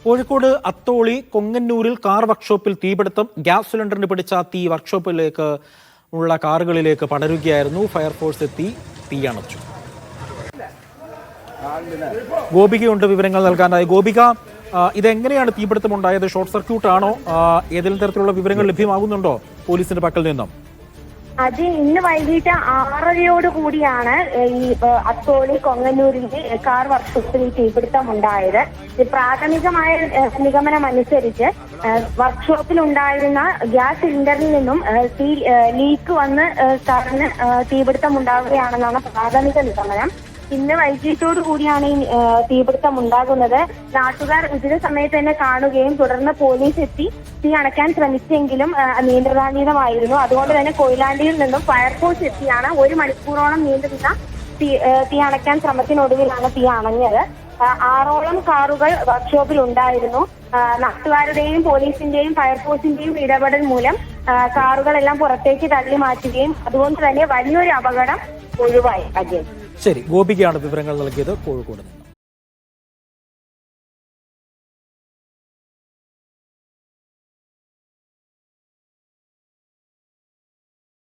Kozhikode Atholi കൊങ്ങന്നൂരിൽ car വർക്ക്ഷോപ്പിൽ തീപിടുത്തം. Gas സിലിണ്ടറിന് പിടിച്ച തീ വർക്ക്ഷോപ്പിലേക്ക് ഉള്ള കാറുകളിലേക്ക് പടരുകയായിരുന്നു. ഫയർഫോഴ്സ് എത്തി തീയണച്ചു. ഗോപികയുണ്ട് വിവരങ്ങൾ നൽകാനായി. ഗോപിക, ഇതെങ്ങനെയാണ് തീപിടുത്തം ഉണ്ടായത്? ഷോർട്ട് സർക്യൂട്ട് ആണോ? ഏതെങ്കിലും തരത്തിലുള്ള വിവരങ്ങൾ ലഭ്യമാകുന്നുണ്ടോ പോലീസിന്റെ പക്കൽ നിന്നും? അത് ഇന്ന് വൈകിട്ട് 6:30 കൂടിയാണ് ഈ അത്തോളി കൊങ്ങന്നൂരിലെ കാർ വർക്ക്ഷോപ്പിൽ തീപിടുത്തം ഉണ്ടായത്. പ്രാഥമികമായ നിഗമനം അനുസരിച്ച് വർക്ക്ഷോപ്പിൽ ഉണ്ടായിരുന്ന ഗ്യാസ് സിലിണ്ടറിൽ നിന്നും തീ ലീക്ക് വന്ന് കാറിന് തീപിടുത്തം ഉണ്ടാവുകയാണെന്നാണ് പ്രാഥമിക നിഗമനം. ഇന്ന് വൈകിട്ടോടു കൂടിയാണ് ഈ തീപിടുത്തം ഉണ്ടാകുന്നത്. നാട്ടുകാർ ഉചിത സമയത്ത് തന്നെ കാണുകയും തുടർന്ന് പോലീസ് എത്തി തീ അണയ്ക്കാൻ ശ്രമിച്ചെങ്കിലും നിയന്ത്രണാതീതമായിരുന്നു. അതുകൊണ്ട് തന്നെ കൊയിലാണ്ടിയിൽ നിന്നും ഫയർഫോഴ്സ് എത്തിയാണ് 1 മണിക്കൂറോളം നീണ്ടുനിന്ന തീ അണയ്ക്കാൻ ശ്രമത്തിനൊടുവിലാണ് തീ അണഞ്ഞത്. 6ഓളം കാറുകൾ വർക്ക്ഷോപ്പിൽ ഉണ്ടായിരുന്നു. നാട്ടുകാരുടെയും പോലീസിന്റെയും ഫയർഫോഴ്സിന്റെയും ഇടപെടൽ മൂലം കാറുകളെല്ലാം പുറത്തേക്ക് തള്ളി മാറ്റുകയും അതുകൊണ്ട് തന്നെ വലിയൊരു അപകടം ഒഴിവായി. അജയ്, ശരി, ഗോപികയാണ് വിവരങ്ങൾ നൽകിയത് കോഴിക്കോട്.